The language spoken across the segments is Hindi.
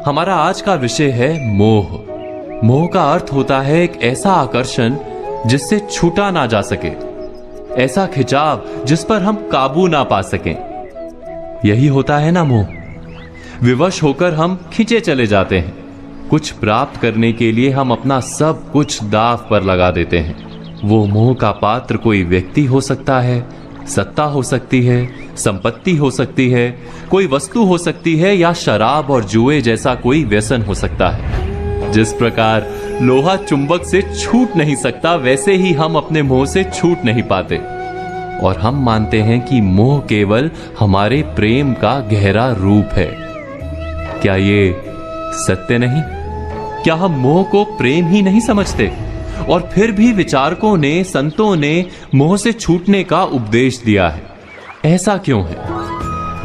हमारा आज का विषय है मोह। मोह का अर्थ होता है एक ऐसा आकर्षण जिससे छूटा ना जा सके, ऐसा खिंचाव जिस पर हम काबू ना पा सकें। यही होता है ना मोह। विवश होकर हम खींचे चले जाते हैं। कुछ प्राप्त करने के लिए हम अपना सब कुछ दांव पर लगा देते हैं। वो मोह का पात्र कोई व्यक्ति हो सकता है, सत्ता हो सकती है, संपत्ति हो सकती है, कोई वस्तु हो सकती है, या शराब और जुए जैसा कोई व्यसन हो सकता है। जिस प्रकार लोहा चुंबक से छूट नहीं सकता, वैसे ही हम अपने मोह से छूट नहीं पाते। और हम मानते हैं कि मोह केवल हमारे प्रेम का गहरा रूप है। क्या ये सत्य नहीं? क्या हम मोह को प्रेम ही नहीं समझते? और फिर भी विचारकों ने, संतों ने मोह से छूटने का उपदेश दिया है। ऐसा क्यों है?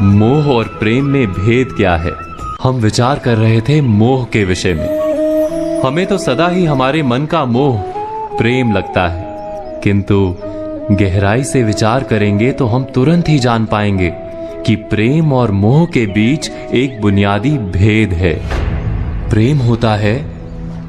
मोह और प्रेम में भेद क्या है? हम विचार कर रहे थे मोह के विषय में। हमें तो सदा ही हमारे मन का मोह प्रेम लगता है, किंतु गहराई से विचार करेंगे तो हम तुरंत ही जान पाएंगे कि प्रेम और मोह के बीच एक बुनियादी भेद है। प्रेम होता है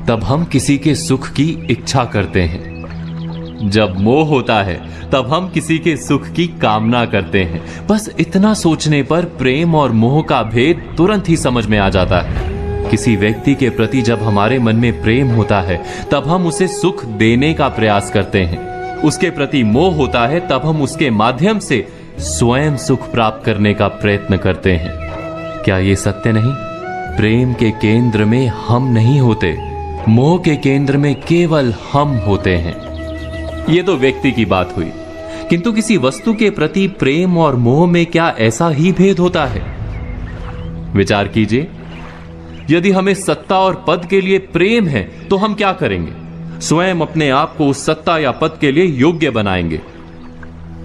तब हम किसी के सुख की इच्छा करते हैं, जब मोह होता है तब हम किसी के सुख की कामना करते हैं। बस इतना सोचने पर प्रेम और मोह का भेद तुरंत ही समझ में आ जाता है। किसी व्यक्ति के प्रति जब हमारे मन में प्रेम होता है तब हम उसे सुख देने का प्रयास करते हैं। उसके प्रति मोह होता है तब हम उसके माध्यम से स्वयं सुख प्राप्त करने का प्रयत्न करते हैं। क्या ये सत्य नहीं? प्रेम के केंद्र में हम नहीं होते, मोह के केंद्र में केवल हम होते हैं। यह तो व्यक्ति की बात हुई, किंतु किसी वस्तु के प्रति प्रेम और मोह में क्या ऐसा ही भेद होता है? विचार कीजिए, यदि हमें सत्ता और पद के लिए प्रेम है तो हम क्या करेंगे? स्वयं अपने आप को उस सत्ता या पद के लिए योग्य बनाएंगे।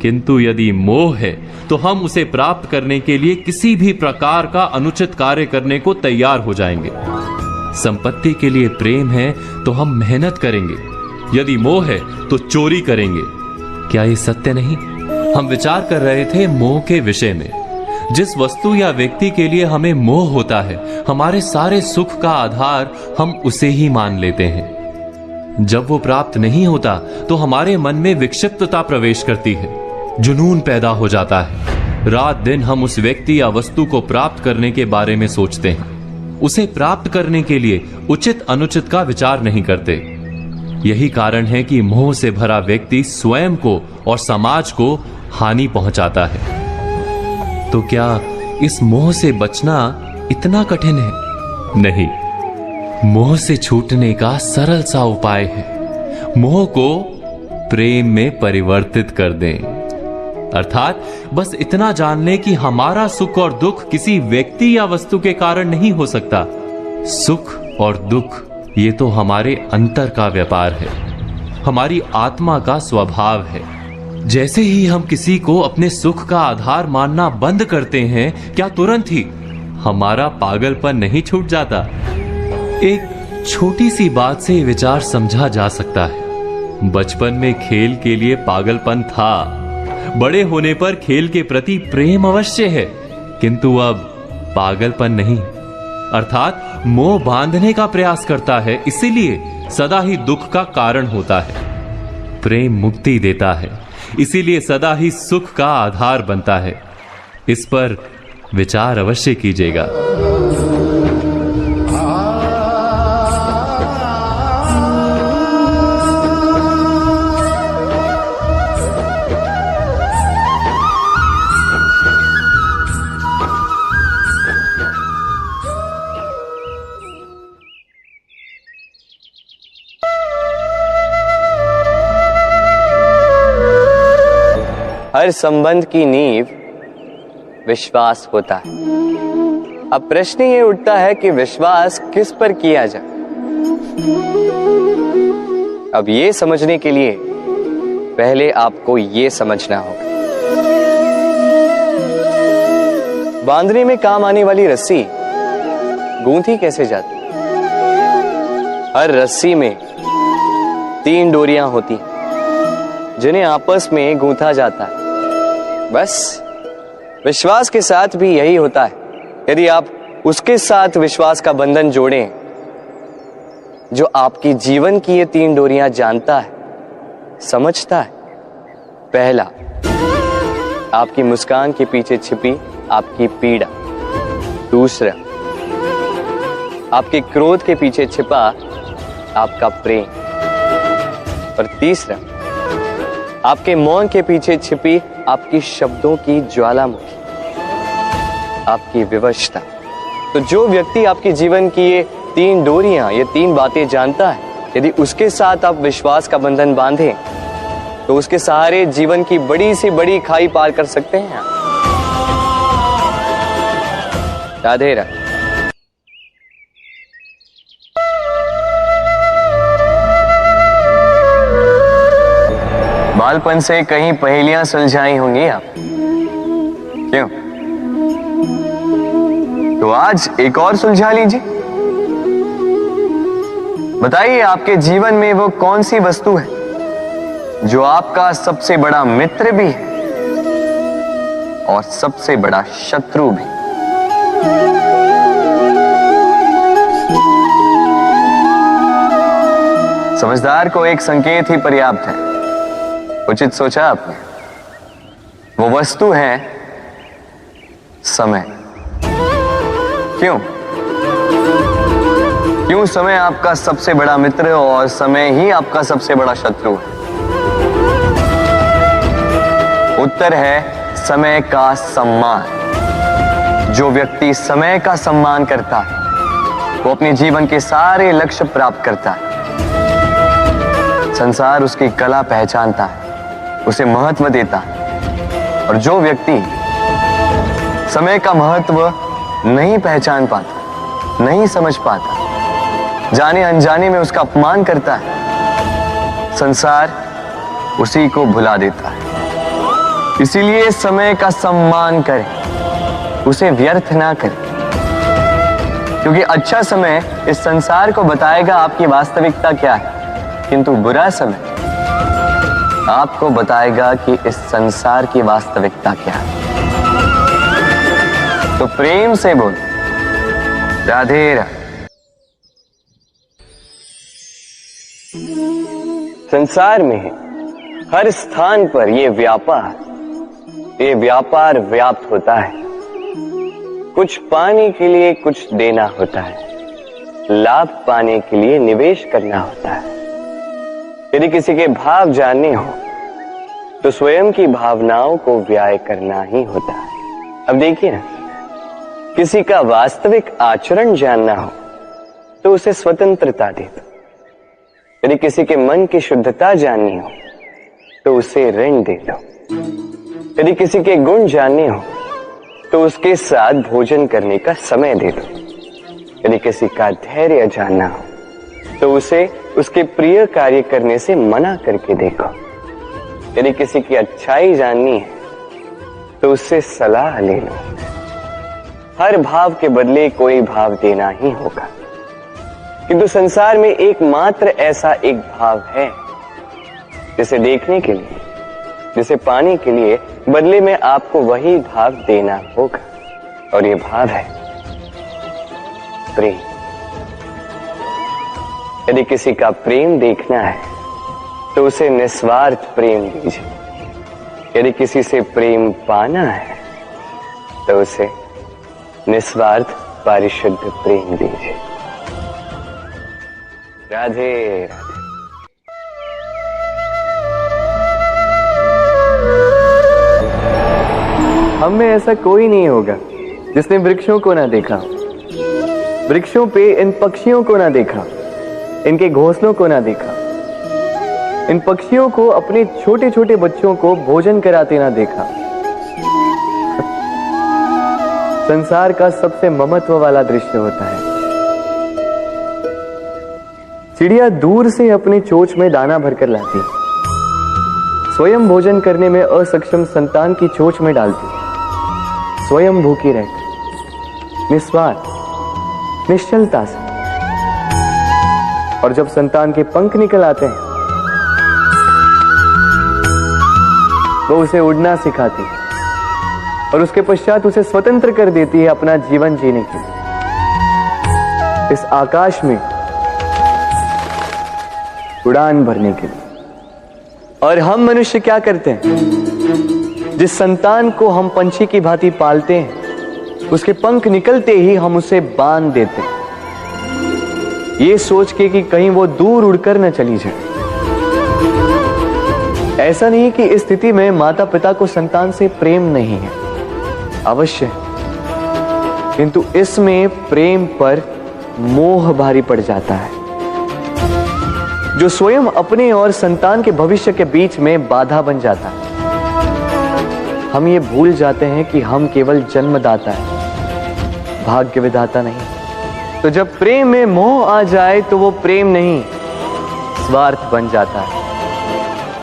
किंतु यदि मोह है तो हम उसे प्राप्त करने के लिए किसी भी प्रकार का अनुचित कार्य करने को तैयार हो जाएंगे। संपत्ति के लिए प्रेम है तो हम मेहनत करेंगे, यदि मोह है तो चोरी करेंगे। क्या ये सत्य नहीं? हम विचार कर रहे थे मोह के विषय में। जिस वस्तु या व्यक्ति के लिए हमें मोह होता है, हमारे सारे सुख का आधार हम उसे ही मान लेते हैं। जब वो प्राप्त नहीं होता तो हमारे मन में विक्षिप्तता प्रवेश करती है, जुनून पैदा हो जाता है। रात दिन हम उस व्यक्ति या वस्तु को प्राप्त करने के बारे में सोचते हैं। उसे प्राप्त करने के लिए उचित अनुचित का विचार नहीं करते। यही कारण है कि मोह से भरा व्यक्ति स्वयं को और समाज को हानि पहुंचाता है। तो क्या इस मोह से बचना इतना कठिन है? नहीं, मोह से छूटने का सरल सा उपाय है। मोह को प्रेम में परिवर्तित कर दें। अर्थात बस इतना जान लें कि हमारा सुख और दुख किसी व्यक्ति या वस्तु के कारण नहीं हो सकता। सुख और दुख ये तो हमारे अंतर का व्यापार है, हमारी आत्मा का स्वभाव है। जैसे ही हम किसी को अपने सुख का आधार मानना बंद करते हैं, क्या तुरंत ही हमारा पागलपन नहीं छूट जाता? एक छोटी सी बात से विचार समझा जा सकता है। बचपन में खेल के लिए पागलपन था, बड़े होने पर खेल के प्रति प्रेम अवश्य है, किंतु अब पागलपन नहीं। अर्थात मोह बांधने का प्रयास करता है, इसीलिए सदा ही दुख का कारण होता है। प्रेम मुक्ति देता है, इसीलिए सदा ही सुख का आधार बनता है। इस पर विचार अवश्य कीजिएगा। हर संबंध की नींव विश्वास होता है। अब प्रश्न ये उठता है कि विश्वास किस पर किया जाए। अब ये समझने के लिए पहले आपको ये समझना होगा, बांधने में काम आने वाली रस्सी गूंथी कैसे जाती। हर रस्सी में 3 डोरियां होती जिन्हें आपस में गूंथा जाता है। बस विश्वास के साथ भी यही होता है। यदि आप उसके साथ विश्वास का बंधन जोड़ें जो आपकी जीवन की ये 3 डोरियां जानता है, समझता है। पहला, आपकी मुस्कान के पीछे छिपी आपकी पीड़ा। दूसरा, आपके क्रोध के पीछे छिपा आपका प्रेम। और तीसरा, आपके मौन के पीछे छिपी आपकी शब्दों की ज्वालामुखी, आपकी विवशता। तो जो व्यक्ति आपके जीवन की ये 3 डोरियां, ये 3 बातें जानता है, यदि उसके साथ आप विश्वास का बंधन बांधें तो उसके सहारे जीवन की बड़ी से बड़ी खाई पार कर सकते हैं। राधे राधे। बालपन से कहीं पहेलियां सुलझाई होंगी आप, क्यों? तो आज एक और सुलझा लीजिए। बताइए, आपके जीवन में वो कौन सी वस्तु है जो आपका सबसे बड़ा मित्र भी है और सबसे बड़ा शत्रु भी? समझदार को एक संकेत ही पर्याप्त है। उचित सोचा आपने। वो वस्तु है समय। क्यों? क्यों समय आपका सबसे बड़ा मित्र और समय ही आपका सबसे बड़ा शत्रु है? उत्तर है समय का सम्मान। जो व्यक्ति समय का सम्मान करता है वो अपने जीवन के सारे लक्ष्य प्राप्त करता है। संसार उसकी कला पहचानता है, उसे महत्व देता है। और जो व्यक्ति समय का महत्व नहीं पहचान पाता, नहीं समझ पाता, जाने अनजाने में उसका अपमान करता है, संसार उसी को भुला देता है। इसीलिए समय का सम्मान करें, उसे व्यर्थ ना करें, क्योंकि अच्छा समय इस संसार को बताएगा आपकी वास्तविकता क्या है, किंतु बुरा समय आपको बताएगा कि इस संसार की वास्तविकता क्या है। तो प्रेम से बोल, राधे राधे। संसार में हर स्थान पर ये व्यापार व्याप्त होता है। कुछ पाने के लिए कुछ देना होता है, लाभ पाने के लिए निवेश करना होता है। यदि किसी के भाव जानने हो तो स्वयं की भावनाओं को व्यय करना ही होता है। अब देखिए ना, किसी का वास्तविक आचरण जानना हो तो उसे स्वतंत्रता दे दो। यदि किसी के मन की शुद्धता जाननी हो तो उसे ऋण दे दो। यदि किसी के गुण जानने हो तो उसके साथ भोजन करने का समय दे दो। यदि किसी का धैर्य जानना हो तो उसे उसके प्रिय कार्य करने से मना करके देखो। यदि किसी की अच्छाई जाननी है तो उससे सलाह ले लो। हर भाव के बदले कोई भाव देना ही होगा, किंतु संसार में एकमात्र ऐसा एक भाव है जिसे देखने के लिए, जिसे पाने के लिए बदले में आपको वही भाव देना होगा, और ये भाव है प्रेम। यदि किसी का प्रेम देखना है तो उसे निस्वार्थ प्रेम दीजिए। यदि किसी से प्रेम पाना है तो उसे निस्वार्थ परिशुद्ध प्रेम दीजिए। राधे राधे। हम में ऐसा कोई नहीं होगा जिसने वृक्षों को ना देखा, वृक्षों पे इन पक्षियों को ना देखा, इनके घोंसलों को ना देखा, इन पक्षियों को अपने छोटे छोटे बच्चों को भोजन कराते ना देखा। संसार का सबसे ममत्व वाला दृश्य होता है। चिड़िया दूर से अपने चोंच में दाना भरकर लाती, स्वयं भोजन करने में असक्षम संतान की चोंच में डालती, स्वयं भूखी रहती, निस्वार्थ निश्चलता से। और जब संतान के पंख निकल आते हैं वो उसे उड़ना सिखाती और उसके पश्चात उसे स्वतंत्र कर देती है अपना जीवन जीने के लिए। इस आकाश में उड़ान भरने के लिए। और हम मनुष्य क्या करते हैं? जिस संतान को हम पंछी की भांति पालते हैं, उसके पंख निकलते ही हम उसे बांध देते हैं, ये सोच के कि कहीं वो दूर उड़कर न चली जाए। ऐसा नहीं कि इस स्थिति में माता पिता को संतान से प्रेम नहीं है, अवश्य है, किंतु इसमें प्रेम पर मोह भारी पड़ जाता है, जो स्वयं अपने और संतान के भविष्य के बीच में बाधा बन जाता है। हम ये भूल जाते हैं कि हम केवल जन्मदाता हैं, भाग्य विधाता नहीं। तो जब प्रेम में मोह आ जाए तो वो प्रेम नहीं, स्वार्थ बन जाता है।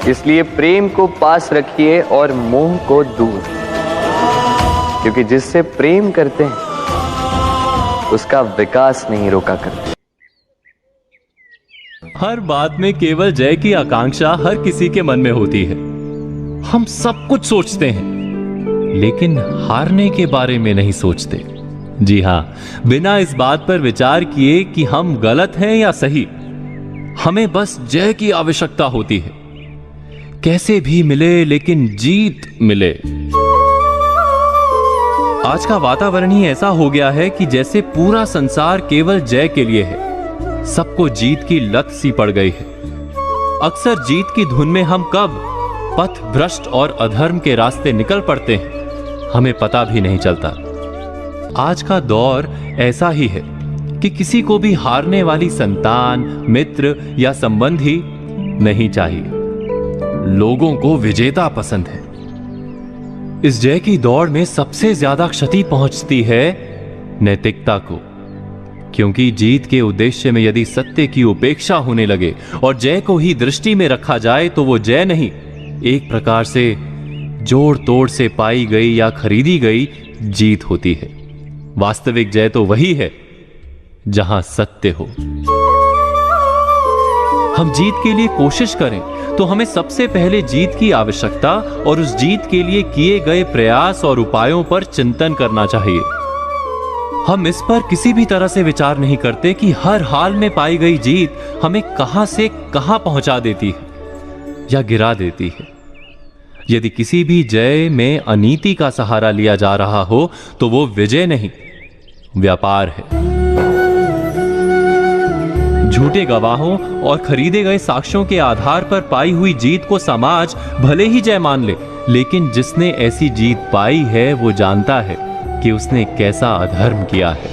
इसलिए प्रेम को पास रखिए और मोह को दूर, क्योंकि जिससे प्रेम करते हैं उसका विकास नहीं रोका करते। हर बात में केवल जय की आकांक्षा हर किसी के मन में होती है। हम सब कुछ सोचते हैं, लेकिन हारने के बारे में नहीं सोचते। जी हां, बिना इस बात पर विचार किए कि हम गलत हैं या सही, हमें बस जय की आवश्यकता होती है। कैसे भी मिले, लेकिन जीत मिले। आज का वातावरण ही ऐसा हो गया है कि जैसे पूरा संसार केवल जय के लिए है। सबको जीत की लत सी पड़ गई है। अक्सर जीत की धुन में हम कब पथ भ्रष्ट और अधर्म के रास्ते निकल पड़ते हैं, हमें पता भी नहीं चलता। आज का दौर ऐसा ही है कि किसी को भी हारने वाली संतान, मित्र या संबंधी नहीं चाहिए। लोगों को विजेता पसंद है। इस जय की दौड़ में सबसे ज्यादा क्षति पहुंचती है नैतिकता को, क्योंकि जीत के उद्देश्य में यदि सत्य की उपेक्षा होने लगे और जय को ही दृष्टि में रखा जाए तो वो जय नहीं, एक प्रकार से जोड़ तोड़ से पाई गई या खरीदी गई जीत होती है। वास्तविक जय तो वही है जहां सत्य हो। हम जीत के लिए कोशिश करें तो हमें सबसे पहले जीत की आवश्यकता और उस जीत के लिए किए गए प्रयास और उपायों पर चिंतन करना चाहिए। हम इस पर किसी भी तरह से विचार नहीं करते कि हर हाल में पाई गई जीत हमें कहां से कहां पहुंचा देती है या गिरा देती है। यदि किसी भी जय में अनीति का सहारा लिया जा रहा हो तो वो विजय नहीं, व्यापार है। झूठे गवाहों और खरीदे गए साक्ष्यों के आधार पर पाई हुई जीत को समाज भले ही जय मान ले, लेकिन जिसने ऐसी जीत पाई है वो जानता है कि उसने कैसा अधर्म किया है।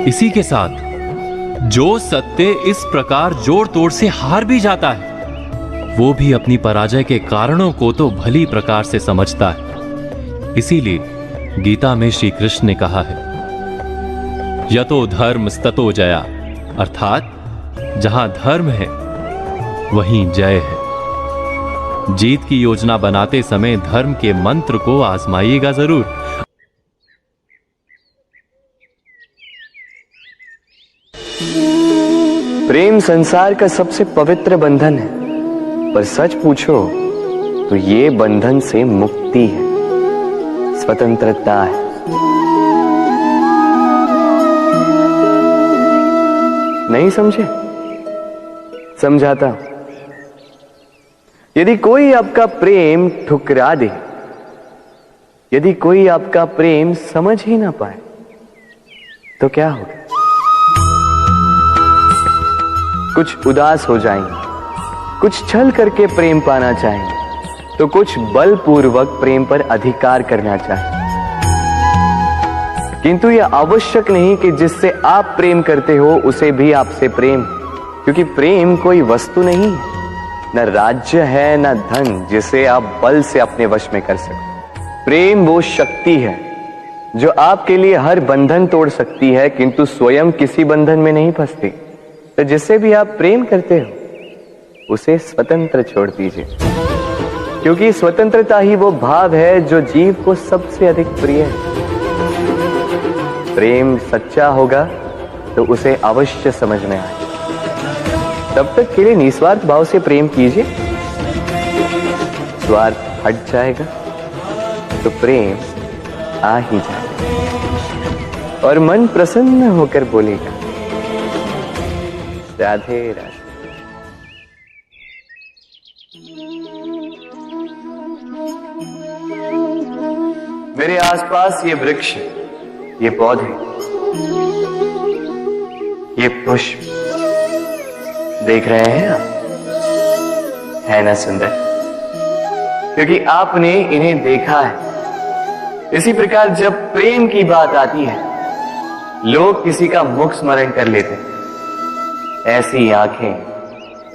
इसी के साथ जो सत्य इस प्रकार जोड़ तोड़ से हार भी जाता है, वो भी अपनी पराजय के कारणों को तो भली प्रकार से समझता है। इसीलिए गीता में श्री कृष्ण ने कहा है, यतो धर्म स्ततो जया, अर्थात जहां धर्म है वहीं जय है। जीत की योजना बनाते समय धर्म के मंत्र को आजमाइएगा जरूर। प्रेम संसार का सबसे पवित्र बंधन है, पर सच पूछो तो ये बंधन से मुक्ति है, स्वतंत्रता है। नहीं समझे? समझाता। यदि कोई आपका प्रेम ठुकरा दे, यदि कोई आपका प्रेम समझ ही ना पाए, तो क्या होगा? कुछ उदास हो जाएंगे, कुछ छल करके प्रेम पाना चाहेंगे, तो कुछ बलपूर्वक प्रेम पर अधिकार करना चाहेंगे। किंतु यह आवश्यक नहीं कि जिससे आप प्रेम करते हो उसे भी आपसे प्रेम, क्योंकि प्रेम कोई वस्तु नहीं है, न राज्य है न धन जिसे आप बल से अपने वश में कर सकते। प्रेम वो शक्ति है जो आपके लिए हर बंधन तोड़ सकती है, किंतु स्वयं किसी बंधन में नहीं फंसती। तो जिससे भी आप प्रेम करते हो उसे स्वतंत्र छोड़ दीजिए, क्योंकि स्वतंत्रता ही वो भाव है जो जीव को सबसे अधिक प्रिय है। प्रेम सच्चा होगा तो उसे अवश्य समझ में आए। तब तक के लिए निस्वार्थ भाव से प्रेम कीजिए। स्वार्थ हट जाएगा तो प्रेम आ ही जाएगा। और मन प्रसन्न होकर बोलेगा, राधे राधे। मेरे आसपास ये वृक्ष, ये पौधे, ये पुष्प देख रहे हैं आप? है ना सुंदर? क्योंकि आपने इन्हें देखा है। इसी प्रकार जब प्रेम की बात आती है, लोग किसी का मुख स्मरण कर लेते हैं। ऐसी आंखें,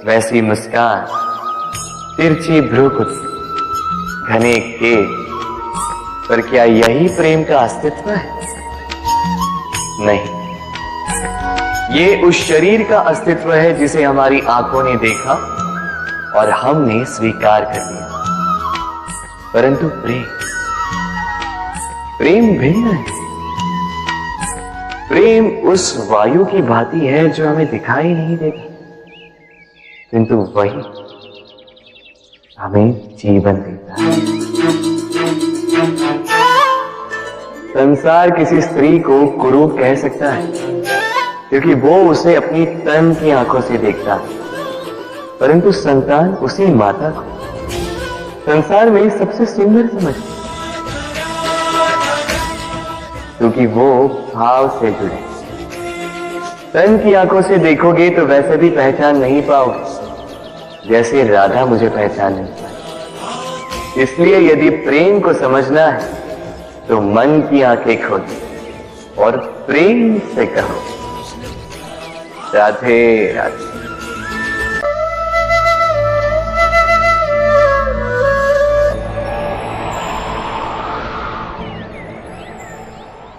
वैसी मुस्कान, तिरछी भ्रूकुटी, घने केश, पर क्या यही प्रेम का अस्तित्व है? नहीं, ये उस शरीर का अस्तित्व है जिसे हमारी आंखों ने देखा और हमने स्वीकार कर लिया। परंतु प्रेम भिन्न है। प्रेम उस वायु की भांति है जो हमें दिखाई नहीं देती, किंतु वही हमें जीवन देता है। संसार किसी स्त्री को कुरूप कह सकता है, क्योंकि वो उसे अपनी तन की आंखों से देखता है, परंतु संतान उसी माता को संसार में सबसे सुंदर समझती, क्योंकि वो भाव से जुड़े। तन की आंखों से देखोगे तो वैसे भी पहचान नहीं पाओगे जैसे राधा मुझे पहचान नहीं पाई। इसलिए यदि प्रेम को समझना है तो मन की आंखें खोलो और प्रेम से कहो, राधे राधे।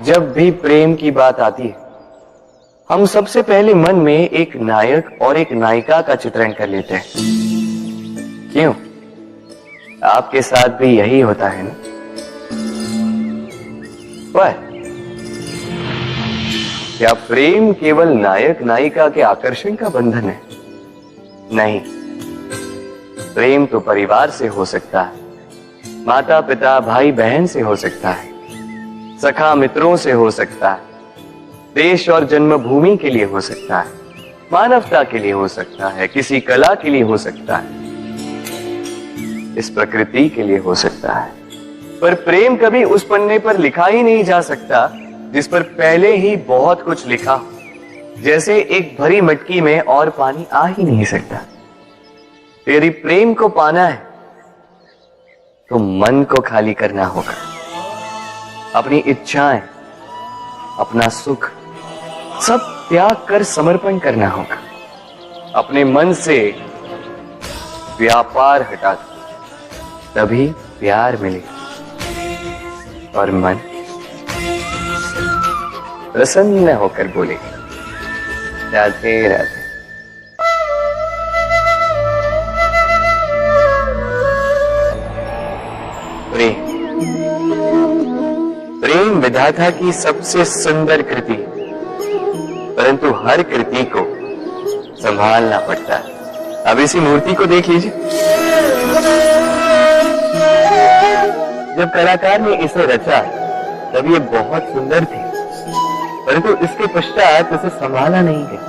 जब भी प्रेम की बात आती है, हम सबसे पहले मन में एक नायक और एक नायिका का चित्रण कर लेते हैं। क्यों? आपके साथ भी यही होता है ना? पर क्या प्रेम केवल नायक नायिका के आकर्षण का बंधन है? नहीं, प्रेम तो परिवार से हो सकता है, माता पिता भाई बहन से हो सकता है, सखा मित्रों से हो सकता है, देश और जन्मभूमि के लिए हो सकता है, मानवता के लिए हो सकता है, किसी कला के लिए हो सकता है, इस प्रकृति के लिए हो सकता है। पर प्रेम कभी उस पन्ने पर लिखा ही नहीं जा सकता जिस पर पहले ही बहुत कुछ लिखा हो। जैसे एक भरी मटकी में और पानी आ ही नहीं सकता। तो यदि प्रेम को पाना है तो मन को खाली करना होगा, अपनी इच्छाएं, अपना सुख सब त्याग कर समर्पण करना होगा। अपने मन से व्यापार हटा दो, तभी प्यार मिलेगा और मन प्रसन्न होकर बोलेगा, राधे राधे। प्रेम विधाता की सबसे सुंदर कृति, परंतु हर कृति को संभालना पड़ता है। अब इसी मूर्ति को देख लीजिए। जब कलाकार ने इसे रचा तब ये बहुत सुंदर थी, परंतु इसके पश्चात इसे संभाला नहीं गया।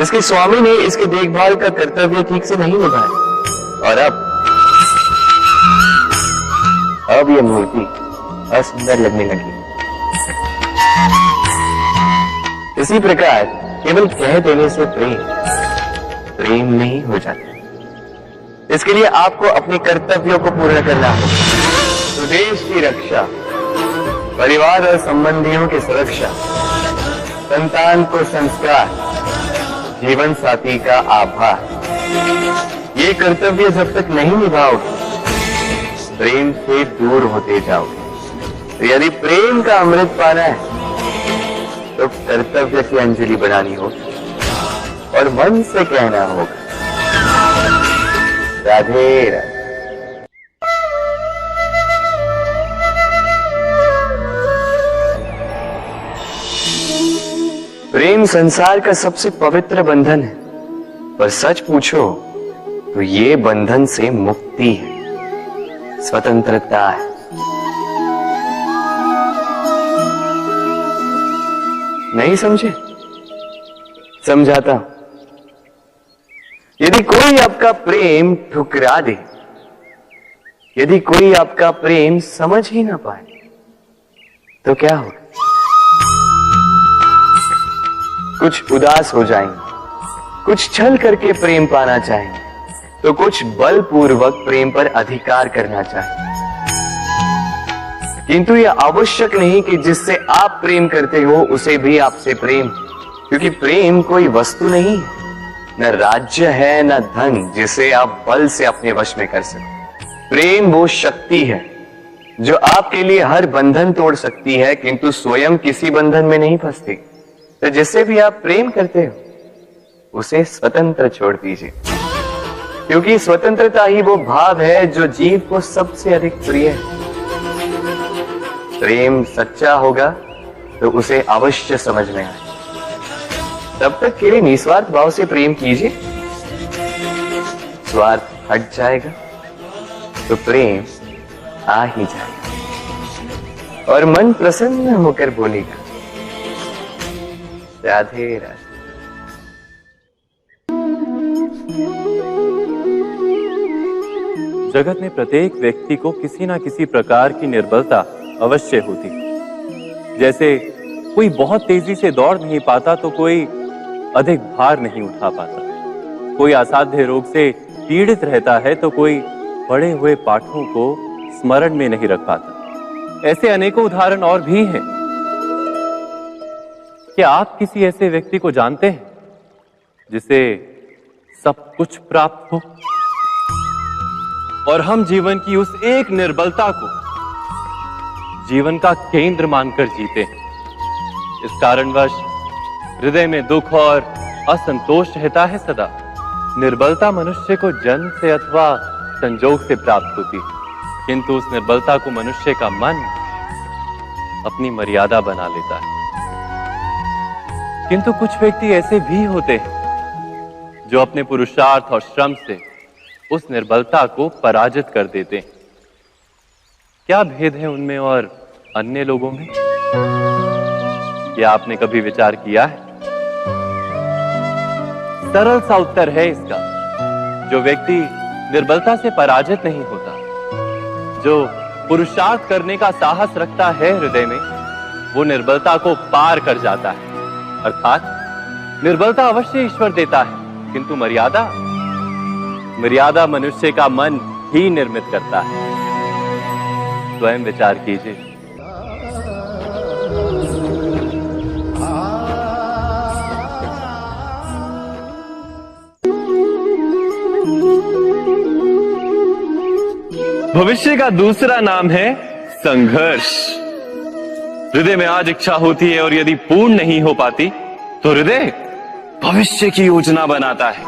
इसके स्वामी ने इसके देखभाल का कर्तव्य ठीक से नहीं निभाया और अब ये मूर्ति असुंदर लगने लगी। इसी प्रकार केवल कह देने से प्रेम नहीं हो जाता। इसके लिए आपको अपने कर्तव्यों को पूर्ण करना होगा। तो देश की रक्षा, परिवार और संबंधियों की सुरक्षा, संतान को संस्कार, जीवन साथी का आभार, ये कर्तव्य जब तक नहीं निभाओगे प्रेम से दूर होते जाओगे। तो यदि प्रेम का अमृत पाना है तो कर्तव्य की अंजलि बनानी होगी और मन से कहना होगा, राधे राधे। प्रेम संसार का सबसे पवित्र बंधन है, पर सच पूछो तो ये बंधन से मुक्ति है, स्वतंत्रता है। नहीं समझे? समझाता हूं। यदि कोई आपका प्रेम ठुकरा दे, यदि कोई आपका प्रेम समझ ही ना पाए, तो क्या होगा? कुछ उदास हो जाएंगे, कुछ छल करके प्रेम पाना चाहेंगे, तो कुछ बलपूर्वक प्रेम पर अधिकार करना चाहेंगे। किंतु यह आवश्यक नहीं कि जिससे आप प्रेम करते हो उसे भी आपसे प्रेम, क्योंकि प्रेम कोई वस्तु नहीं है, न राज्य है, न धन जिसे आप बल से अपने वश में कर सको। प्रेम वो शक्ति है जो आपके लिए हर बंधन तोड़ सकती है, किंतु स्वयं किसी बंधन में नहीं फंसती। तो जिससे भी आप प्रेम करते हो उसे स्वतंत्र छोड़ दीजिए, क्योंकि स्वतंत्रता ही वो भाव है जो जीव को सबसे अधिक प्रिय है। प्रेम सच्चा होगा तो उसे अवश्य समझ में आए। तब तक के लिए निस्वार्थ भाव से प्रेम कीजिए, स्वार्थ हट जाएगा तो प्रेम आ ही जाएगा और मन प्रसन्न होकर बोलेगा, राधे राधे। जगत में प्रत्येक व्यक्ति को किसी ना किसी प्रकार की निर्बलता अवश्य होती। जैसे कोई बहुत तेजी से दौड़ नहीं पाता तो कोई अधिक भार नहीं उठा पाता, कोई असाध्य रोग से पीड़ित रहता है तो कोई पढ़े हुए पाठों को स्मरण में नहीं रख पाता। ऐसे अनेकों उदाहरण और भी हैं। क्या आप किसी ऐसे व्यक्ति को जानते हैं जिसे सब कुछ प्राप्त हो और हम जीवन की उस एक निर्बलता को जीवन का केंद्र मानकर जीते हैं? इस कारणवश हृदय में दुख और असंतोष रहता है सदा। निर्बलता मनुष्य को जन्म से अथवा संजोग से प्राप्त होती है, किंतु उस निर्बलता को मनुष्य का मन अपनी मर्यादा बना लेता है। किंतु कुछ व्यक्ति ऐसे भी होते हैं जो अपने पुरुषार्थ और श्रम से उस निर्बलता को पराजित कर देते हैं। क्या भेद है उनमें और अन्य लोगों में? क्या आपने कभी विचार किया है? सरल सा उत्तर है इसका। जो व्यक्ति निर्बलता से पराजित नहीं होता, जो पुरुषार्थ करने का साहस रखता है हृदय में, वो निर्बलता को पार कर जाता है। अर्थात निर्बलता अवश्य ईश्वर देता है, किंतु मर्यादा मनुष्य का मन ही निर्मित करता है। स्वयं विचार कीजिए। भविष्य का दूसरा नाम है संघर्ष। हृदय में आज इच्छा होती है और यदि पूर्ण नहीं हो पाती तो हृदय भविष्य की योजना बनाता है।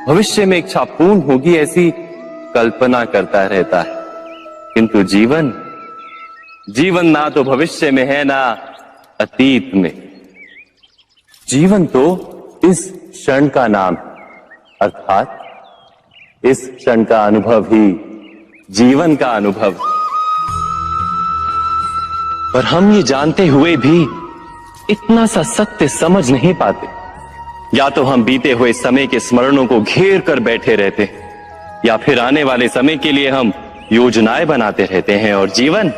भविष्य में इच्छा पूर्ण होगी ऐसी कल्पना करता रहता है, किंतु जीवन ना तो भविष्य में है ना अतीत में। जीवन तो इस क्षण का नाम है, अर्थात इस क्षण का अनुभव ही जीवन का अनुभव। पर हम ये जानते हुए भी इतना सा सत्य समझ नहीं पाते। या तो हम बीते हुए समय के स्मरणों को घेर कर बैठे रहते हैं, या फिर आने वाले समय के लिए हम योजनाएं बनाते रहते हैं। और जीवन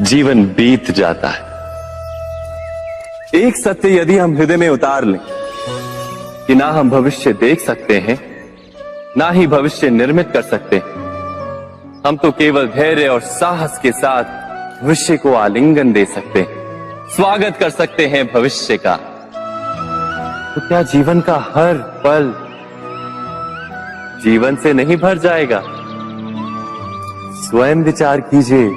जीवन बीत जाता है। एक सत्य यदि हम हृदय में उतार लें कि ना हम भविष्य देख सकते हैं, ना ही भविष्य निर्मित कर सकते हैं, हम तो केवल धैर्य और साहस के साथ भविष्य को आलिंगन दे सकते हैं, स्वागत कर सकते हैं भविष्य का। तो क्या जीवन का हर पल जीवन से नहीं भर जाएगा? स्वयं विचार कीजिए।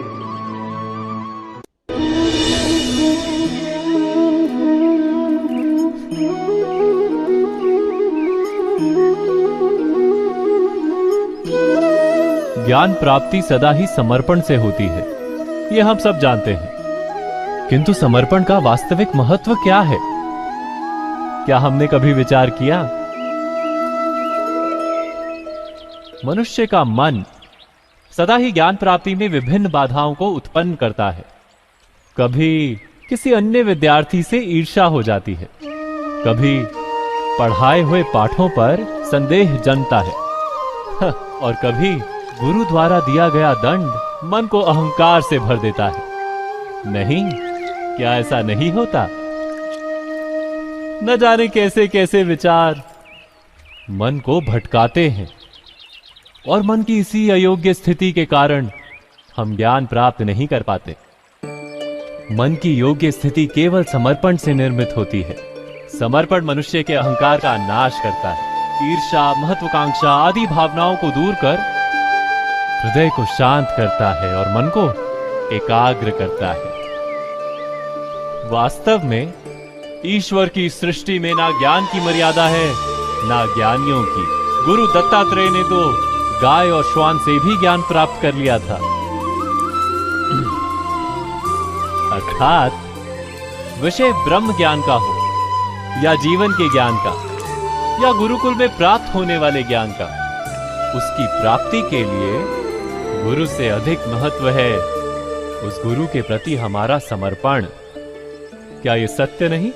ज्ञान प्राप्ति सदा ही समर्पण से होती है, ये हम सब जानते हैं। किंतु समर्पण का वास्तविक महत्व क्या है? क्या हमने कभी विचार किया? मनुष्य का मन सदा ही ज्ञान प्राप्ति में विभिन्न बाधाओं को उत्पन्न करता है। कभी किसी अन्य विद्यार्थी से ईर्ष्या हो जाती है, कभी पढ़ाए हुए पाठों पर संदेह जन्मता है और कभी गुरु द्वारा दिया गया दंड मन को अहंकार से भर देता है। नहीं, क्या ऐसा नहीं होता? न जाने कैसे कैसे विचार मन को भटकाते हैं और मन की इसी अयोग्य स्थिति के कारण हम ज्ञान प्राप्त नहीं कर पाते। मन की योग्य स्थिति केवल समर्पण से निर्मित होती है। समर्पण मनुष्य के अहंकार का नाश करता है, ईर्ष्या, महत्वाकांक्षा आदि भावनाओं को दूर कर हृदय को शांत करता है और मन को एकाग्र करता है। वास्तव में ईश्वर की सृष्टि में ना ज्ञान की मर्यादा है ना ज्ञानियों की। गुरु दत्तात्रेय ने तो गाय और श्वान से भी ज्ञान प्राप्त कर लिया था। अर्थात विषय ब्रह्म ज्ञान का हो या जीवन के ज्ञान का या गुरुकुल में प्राप्त होने वाले ज्ञान का, उसकी प्राप्ति के लिए गुरु से अधिक महत्व है उस गुरु के प्रति हमारा समर्पण। क्या यह सत्य नहीं?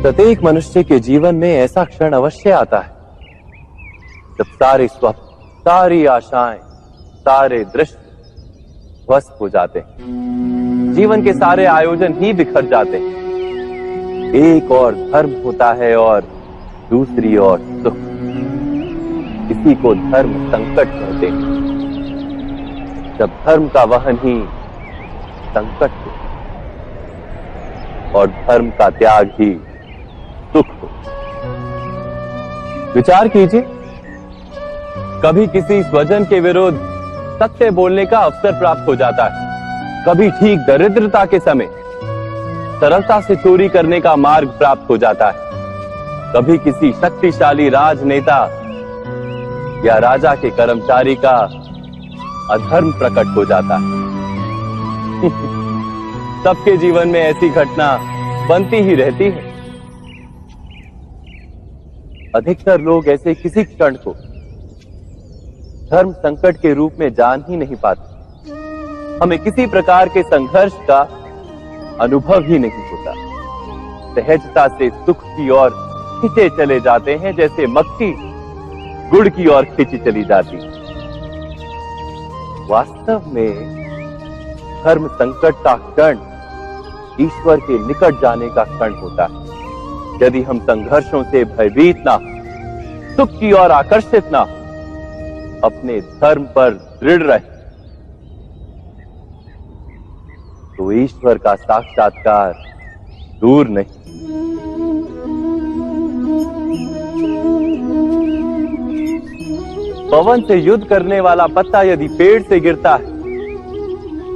प्रत्येक मनुष्य के जीवन में ऐसा क्षण अवश्य आता है जब सारे स्वप्न, सारी आशाएं, सारे दृश्य ध्वस्त हो जाते हैं। जीवन के सारे आयोजन ही बिखर जाते हैं। एक और धर्म होता है और दूसरी ओर सुख। इसी को धर्म संकट कहते हैं। जब धर्म का वहन ही संकट हो और धर्म का त्याग ही सुख हो। विचार कीजिए, कभी किसी स्वजन के विरुद्ध सत्य बोलने का अवसर प्राप्त हो जाता है, कभी ठीक दरिद्रता के समय सरलता से चोरी करने का मार्ग प्राप्त हो जाता है, कभी किसी शक्तिशाली राजनेता या राजा के कर्मचारी का अधर्म प्रकट हो जाता है। सबके जीवन में ऐसी घटना बनती ही रहती है। अधिकतर लोग ऐसे किसी क्षण को धर्म संकट के रूप में जान ही नहीं पाते। हमें किसी प्रकार के संघर्ष का अनुभव ही नहीं होता। सहजता से सुख की ओर खींचे चले जाते हैं, जैसे मक्खी गुड़ की ओर खींची चली जाती। वास्तव में धर्म संकट का क्षण ईश्वर के निकट जाने का क्षण होता है। यदि हम संघर्षों से भयभीत ना, सुख की ओर आकर्षित ना, अपने धर्म पर दृढ़ रहे, तो ईश्वर का साक्षात्कार दूर नहीं। पवन से युद्ध करने वाला पत्ता यदि पेड़ से गिरता है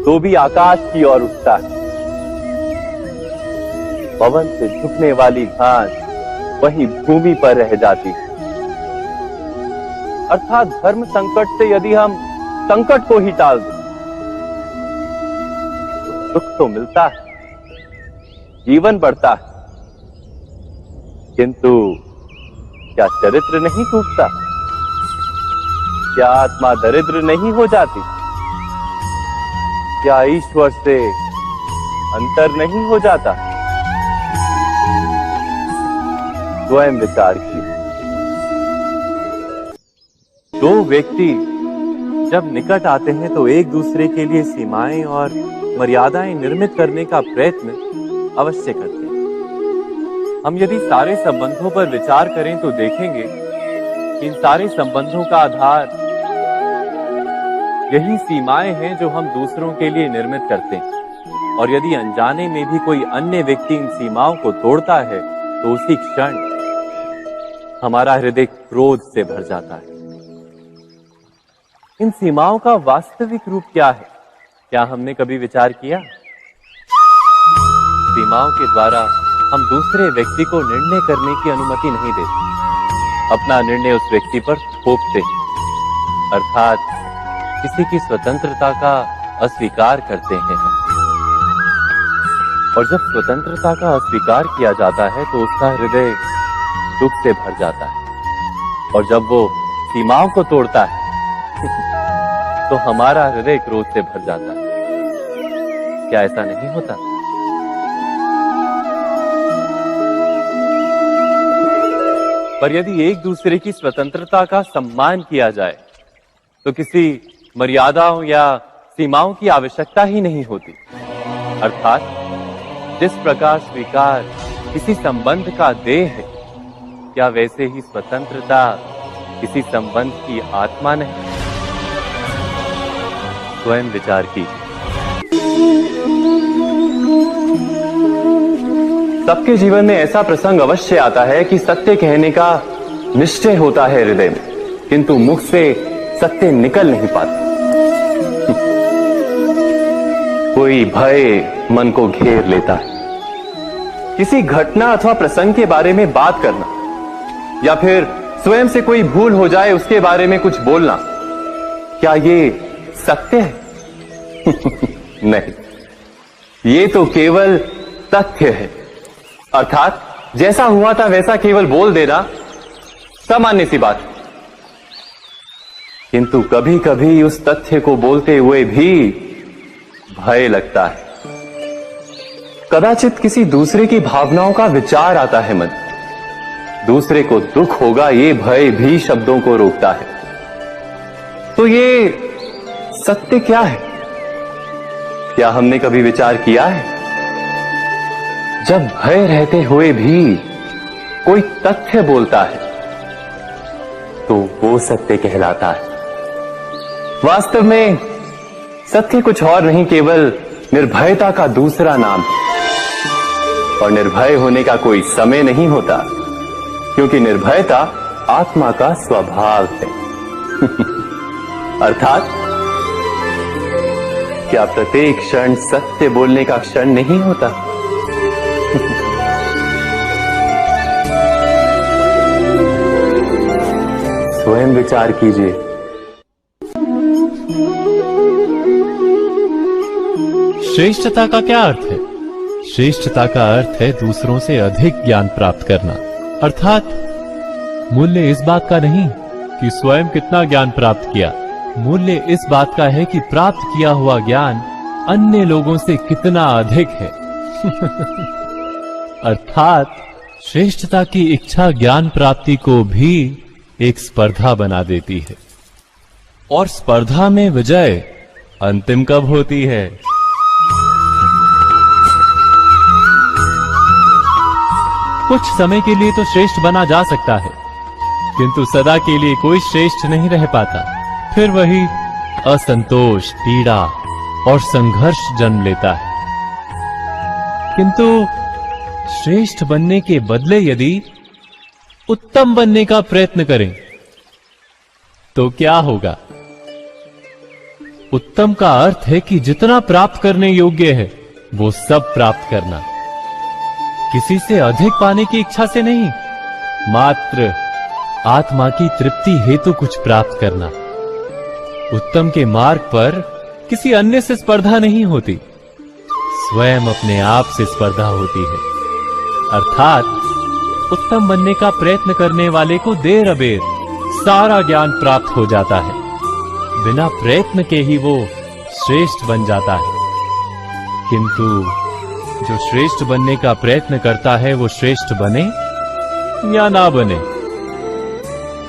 तो भी आकाश की ओर उठता है। पवन से झुकने वाली घास वहीं भूमि पर रह जाती है। अर्थात धर्म संकट से यदि हम संकट को ही टाल दें तो सुख तो मिलता है, जीवन बढ़ता है, किंतु क्या चरित्र नहीं टूटता? क्या आत्मा दरिद्र नहीं हो जाती? क्या ईश्वर से अंतर नहीं हो जाता? स्वयं विचार कीजिए। दो व्यक्ति जब निकट आते हैं तो एक दूसरे के लिए सीमाएं और मर्यादाएं निर्मित करने का प्रयत्न अवश्य करते हैं। हम यदि सारे संबंधों पर विचार करें तो देखेंगे कि इन सारे संबंधों का आधार यही सीमाएं हैं जो हम दूसरों के लिए निर्मित करते हैं। और यदि अनजाने में भी कोई अन्य व्यक्ति इन सीमाओं को तोड़ता है तो उसी क्षण हमारा हृदय क्रोध से भर जाता है। इन सीमाओं का वास्तविक रूप क्या है? क्या हमने कभी विचार किया? सीमाओं के द्वारा हम दूसरे व्यक्ति को निर्णय करने की अनुमति नहीं देते, अपना निर्णय उस व्यक्ति पर थोपते हैं, अर्थात किसी की स्वतंत्रता का अस्वीकार करते हैं। और जब स्वतंत्रता का अस्वीकार किया जाता है तो उसका हृदय दुख से भर जाता है, और जब वो सीमाओं को तोड़ता है तो हमारा हृदय क्रोध से भर जाता है। क्या ऐसा नहीं होता? पर यदि एक दूसरे की स्वतंत्रता का सम्मान किया जाए तो किसी मर्यादाओं या सीमाओं की आवश्यकता ही नहीं होती। अर्थात जिस प्रकार स्वीकार किसी संबंध का देह है, क्या वैसे ही स्वतंत्रता किसी संबंध की आत्मा नहीं? स्वयं विचार कीजिए। सबके जीवन में ऐसा प्रसंग अवश्य आता है कि सत्य कहने का निश्चय होता है हृदय में, किंतु मुख से सत्य निकल नहीं पाता। कोई भय मन को घेर लेता है। किसी घटना अथवा प्रसंग के बारे में बात करना या फिर स्वयं से कोई भूल हो जाए उसके बारे में कुछ बोलना, क्या ये सत्य है? नहीं, ये तो केवल तथ्य है। अर्थात जैसा हुआ था वैसा केवल बोल देना सामान्य सी बात है। किंतु कभी कभी उस तथ्य को बोलते हुए भी भय लगता है। कदाचित किसी दूसरे की भावनाओं का विचार आता है मन, दूसरे को दुख होगा ये भय भी शब्दों को रोकता है। तो ये सत्य क्या है? क्या हमने कभी विचार किया है? जब भय रहते हुए भी कोई तथ्य बोलता है तो वो सत्य कहलाता है। वास्तव में सत्य कुछ और नहीं, केवल निर्भयता का दूसरा नाम है। और निर्भय होने का कोई समय नहीं होता, क्योंकि निर्भयता आत्मा का स्वभाव है। अर्थात क्या प्रत्येक क्षण सत्य बोलने का क्षण नहीं होता? स्वयं विचार कीजिए। श्रेष्ठता का क्या अर्थ है? श्रेष्ठता का अर्थ है दूसरों से अधिक ज्ञान प्राप्त करना। अर्थात मूल्य इस बात का नहीं कि स्वयं कितना ज्ञान प्राप्त किया, मूल्य इस बात का है कि प्राप्त किया हुआ ज्ञान अन्य लोगों से कितना अधिक है। अर्थात श्रेष्ठता की इच्छा ज्ञान प्राप्ति को भी एक स्पर्धा बना देती है। और स्पर्धा में विजय अंतिम कब होती है? कुछ समय के लिए तो श्रेष्ठ बना जा सकता है, किंतु सदा के लिए कोई श्रेष्ठ नहीं रह पाता। फिर वही असंतोष, पीड़ा और संघर्ष जन्म लेता है। किंतु श्रेष्ठ बनने के बदले यदि उत्तम बनने का प्रयत्न करें तो क्या होगा? उत्तम का अर्थ है कि जितना प्राप्त करने योग्य है वो सब प्राप्त करना, किसी से अधिक पाने की इच्छा से नहीं, मात्र आत्मा की तृप्ति हेतु कुछ प्राप्त करना। उत्तम के मार्ग पर किसी अन्य से स्पर्धा नहीं होती, स्वयं अपने आप से स्पर्धा होती है। अर्थात उत्तम बनने का प्रयत्न करने वाले को देर अबेर सारा ज्ञान प्राप्त हो जाता है, बिना प्रयत्न के ही वो श्रेष्ठ बन जाता है। किंतु जो श्रेष्ठ बनने का प्रयत्न करता है वो श्रेष्ठ बने या ना बने,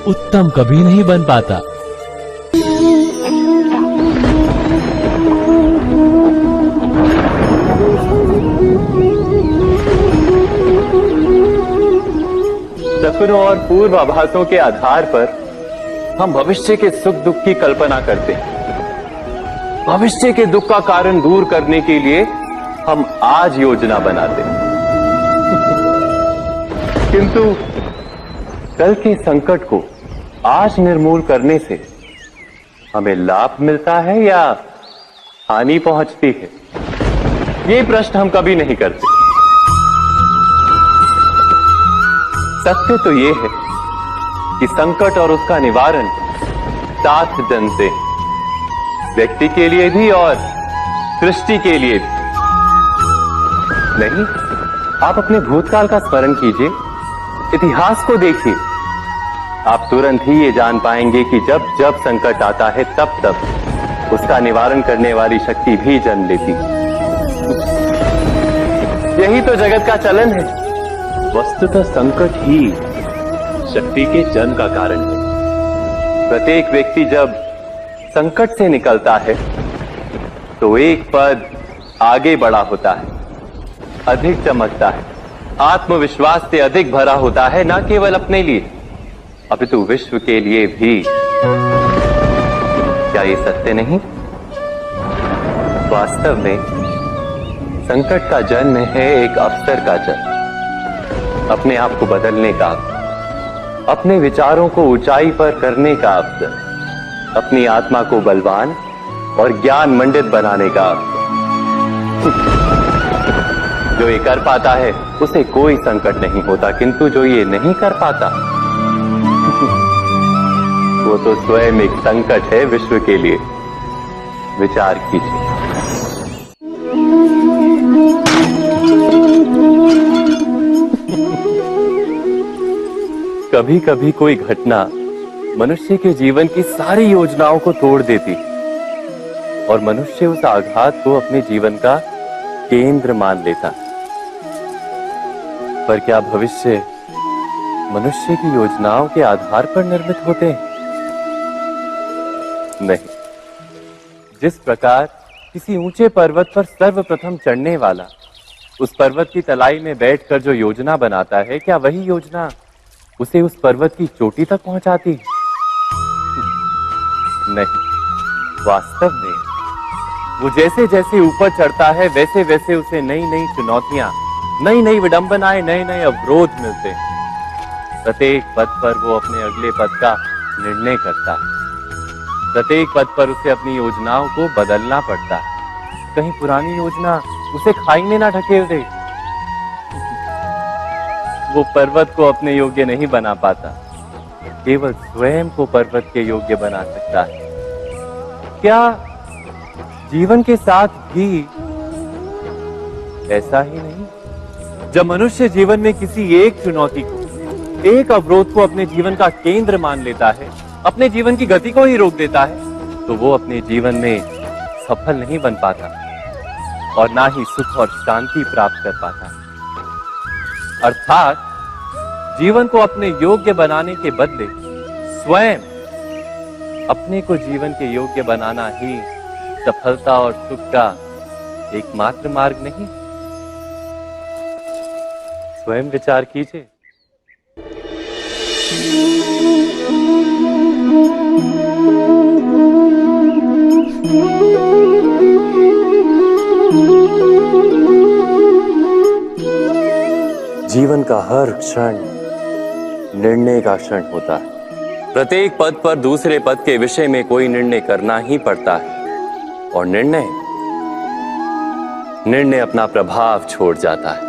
उत्तम कभी नहीं बन पाता। सपनों और पूर्वाभासों के आधार पर हम भविष्य के सुख दुख की कल्पना करते हैं। भविष्य के दुख का कारण दूर करने के लिए हम आज योजना बनाते हैं। किंतु कल के संकट को आज निर्मूल करने से हमें लाभ मिलता है या हानि पहुंचती है, ये प्रश्न हम कभी नहीं करते। सत्य तो ये है कि संकट और उसका निवारण साथ जनते हैं, व्यक्ति के लिए भी और सृष्टि के लिए भी। नहीं, आप अपने भूतकाल का स्मरण कीजिए, इतिहास को देखिए। आप तुरंत ही ये जान पाएंगे कि जब जब संकट आता है तब तब उसका निवारण करने वाली शक्ति भी जन्म लेती। यही तो जगत का चलन है। वस्तुतः संकट ही शक्ति के जन्म का कारण है। प्रत्येक व्यक्ति जब संकट से निकलता है तो एक पद आगे बढ़ा होता है, अधिक चमकता है, आत्मविश्वास से अधिक भरा होता है, न केवल अपने लिए अपितु विश्व के लिए भी। क्या ये सत्य नहीं? वास्तव में संकट का जन्म है एक अवसर का जन्म, अपने आप को बदलने का, अपने विचारों को ऊंचाई पर करने का अवसर, अपनी आत्मा को बलवान और ज्ञान मंडित बनाने का अवसर। जो ये कर पाता है उसे कोई संकट नहीं होता, किंतु जो ये नहीं कर पाता वो तो स्वयं एक संकट है विश्व के लिए। विचार कीजिए। कभी कभी कोई घटना मनुष्य के जीवन की सारी योजनाओं को तोड़ देती और मनुष्य उस आघात को अपने जीवन का केंद्र मान लेता। पर क्या भविष्य मनुष्य की योजनाओं के आधार पर निर्मित होते हैं? नहीं। जिस प्रकार किसी ऊंचे पर्वत पर सर्वप्रथम चढ़ने वाला उस पर्वत की तलाई में बैठकर जो योजना बनाता है, क्या वही योजना उसे उस पर्वत की चोटी तक पहुंचाती है? नहीं। वास्तव में वो जैसे जैसे ऊपर चढ़ता है वैसे वैसे उसे नई नई चुनौतियां, नई नई विडंबनाएं, नए नए अवरोध मिलते हैं। प्रत्येक पद पर वो अपने अगले पद का निर्णय करता है। प्रत्येक पद पर उसे अपनी योजनाओं को बदलना पड़ता है। कहीं पुरानी योजना उसे खाई में ना ढकेल दे। वो पर्वत को अपने योग्य नहीं बना पाता, केवल स्वयं को पर्वत के योग्य बना सकता है। क्या जीवन के साथ भी ऐसा ही नहीं? जब मनुष्य जीवन में किसी एक चुनौती को, एक अवरोध को अपने जीवन का केंद्र मान लेता है, अपने जीवन की गति को ही रोक देता है, तो वो अपने जीवन में सफल नहीं बन पाता और ना ही सुख और शांति प्राप्त कर पाता। अर्थात जीवन को अपने योग्य बनाने के बदले स्वयं अपने को जीवन के योग्य बनाना ही सफलता और सुख का एकमात्र मार्ग नहीं। स्वयं विचार कीजिए। जीवन का हर क्षण निर्णय का क्षण होता है। प्रत्येक पद पर दूसरे पद के विषय में कोई निर्णय करना ही पड़ता है और निर्णय अपना प्रभाव छोड़ जाता है।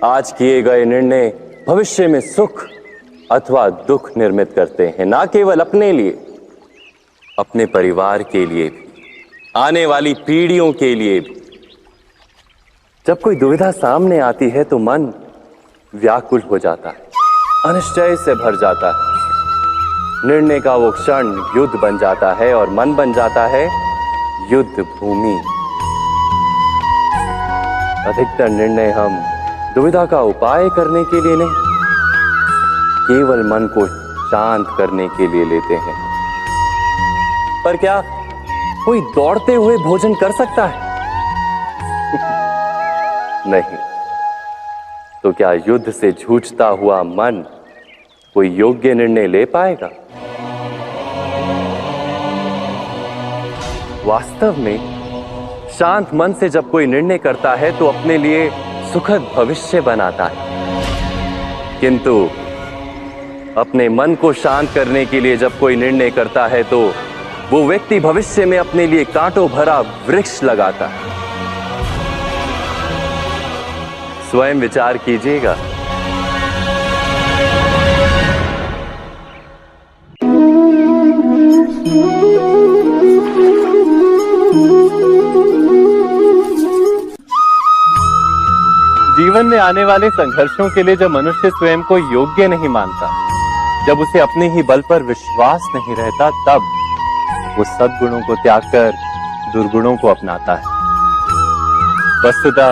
आज किए गए निर्णय भविष्य में सुख अथवा दुख निर्मित करते हैं, ना केवल अपने लिए, अपने परिवार के लिए भी, आने वाली पीढ़ियों के लिए भी। जब कोई दुविधा सामने आती है तो मन व्याकुल हो जाता है, अनिश्चय से भर जाता है। निर्णय का वो क्षण युद्ध बन जाता है और मन बन जाता है युद्ध भूमि। अधिकतर निर्णय हम दुविधा का उपाय करने के लिए नहीं, केवल मन को शांत करने के लिए लेते हैं। पर क्या कोई दौड़ते हुए भोजन कर सकता है? नहीं। तो क्या युद्ध से जूझता हुआ मन कोई योग्य निर्णय ले पाएगा? वास्तव में शांत मन से जब कोई निर्णय करता है तो अपने लिए सुखद भविष्य बनाता है, किंतु अपने मन को शांत करने के लिए जब कोई निर्णय करता है तो वो व्यक्ति भविष्य में अपने लिए कांटों भरा वृक्ष लगाता है। स्वयं विचार कीजिएगा। जीवन में आने वाले संघर्षों के लिए जब मनुष्य स्वयं को योग्य नहीं मानता, जब उसे अपने ही बल पर विश्वास नहीं रहता, तब वो सद्गुणों को त्याग कर दुर्गुणों को अपनाता है। वस्तुतः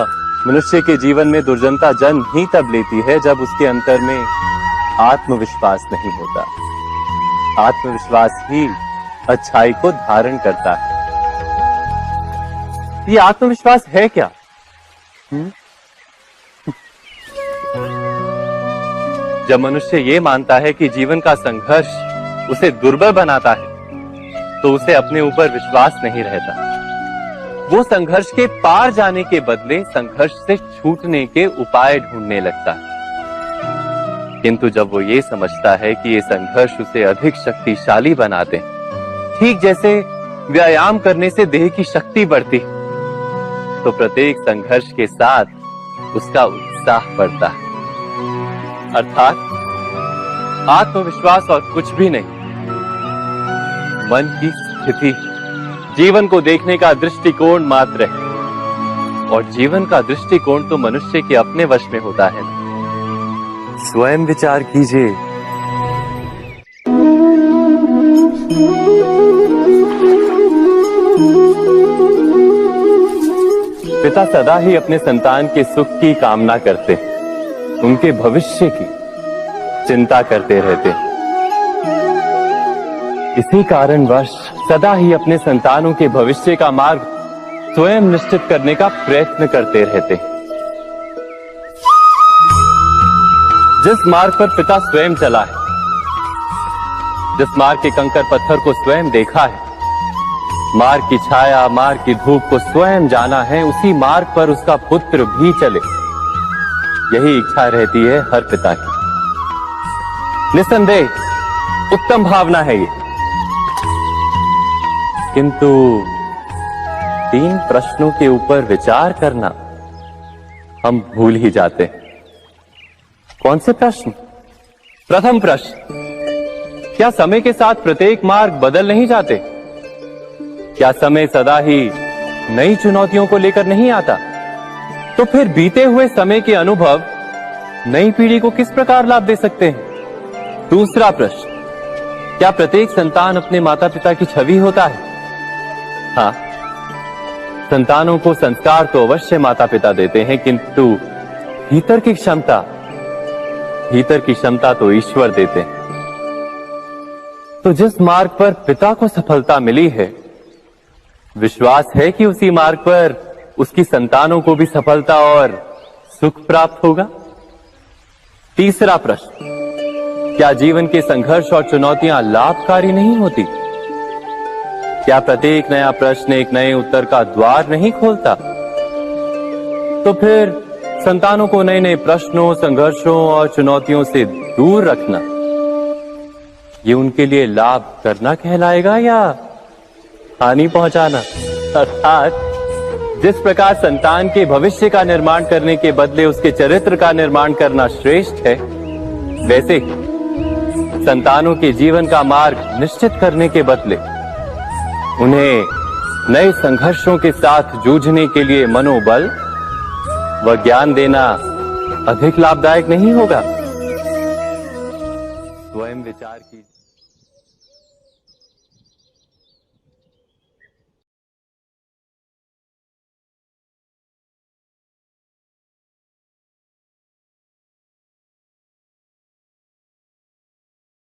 मनुष्य के जीवन में दुर्जनता जन्म ही तब लेती है जब उसके अंतर में आत्मविश्वास नहीं होता। आत्मविश्वास ही अच्छाई को धारण करता है। ये आत्मविश्वास है क्या? जब मनुष्य ये मानता है कि जीवन का संघर्ष उसे दुर्बल बनाता है, तो उसे अपने ऊपर विश्वास नहीं रहता। वो संघर्ष के पार जाने के बदले संघर्ष से छूटने के उपाय ढूंढने लगता है। किंतु जब वो ये समझता है कि ये संघर्ष उसे अधिक शक्तिशाली बनाते हैं, ठीक जैसे व्यायाम करने से देह की शक्ति बढ़ती, तो प्रत्येक संघर्ष के साथ उसका उत्साह बढ़ता है। अर्थात आत्मविश्वास और कुछ भी नहीं, मन की स्थिति, जीवन को देखने का दृष्टिकोण मात्र है। और जीवन का दृष्टिकोण तो मनुष्य के अपने वश में होता है। स्वयं विचार कीजिए। पिता सदा ही अपने संतान के सुख की कामना करते हैं, उनके भविष्य की चिंता करते रहते हैं। इसी कारणवश सदा ही अपने संतानों के भविष्य का मार्ग स्वयं निश्चित करने का प्रयत्न करते रहते हैं। जिस मार्ग पर पिता स्वयं चला है, जिस मार्ग के कंकर पत्थर को स्वयं देखा है, मार्ग की छाया, मार्ग की धूप को स्वयं जाना है, उसी मार्ग पर उसका पुत्र भी चले, यही इच्छा रहती है हर पिता की। निस्संदेह उत्तम भावना है ये। किंतु 3 प्रश्नों के ऊपर विचार करना हम भूल ही जाते हैं। कौन से प्रश्न? प्रथम प्रश्न, क्या समय के साथ प्रत्येक मार्ग बदल नहीं जाते? क्या समय सदा ही नई चुनौतियों को लेकर नहीं आता? तो फिर बीते हुए समय के अनुभव नई पीढ़ी को किस प्रकार लाभ दे सकते हैं? दूसरा प्रश्न, क्या प्रत्येक संतान अपने माता पिता की छवि होता है? हाँ, संतानों को संस्कार तो अवश्य माता पिता देते हैं, किंतु भीतर की क्षमता तो ईश्वर देते हैं। तो जिस मार्ग पर पिता को सफलता मिली है, विश्वास है कि उसी मार्ग पर उसकी संतानों को भी सफलता और सुख प्राप्त होगा। तीसरा प्रश्न, क्या जीवन के संघर्ष और चुनौतियां लाभकारी नहीं होती? क्या प्रत्येक नया प्रश्न एक नए उत्तर का द्वार नहीं खोलता? तो फिर संतानों को नए नए प्रश्नों, संघर्षों और चुनौतियों से दूर रखना, ये उनके लिए लाभ करना कहलाएगा या हानि पहुंचाना? अर्थात जिस प्रकार संतान के भविष्य का निर्माण करने के बदले उसके चरित्र का निर्माण करना श्रेष्ठ है, वैसे ही संतानों के जीवन का मार्ग निश्चित करने के बदले उन्हें नए संघर्षों के साथ जूझने के लिए मनोबल व ज्ञान देना अधिक लाभदायक नहीं होगा? स्वयं विचार कीजिए।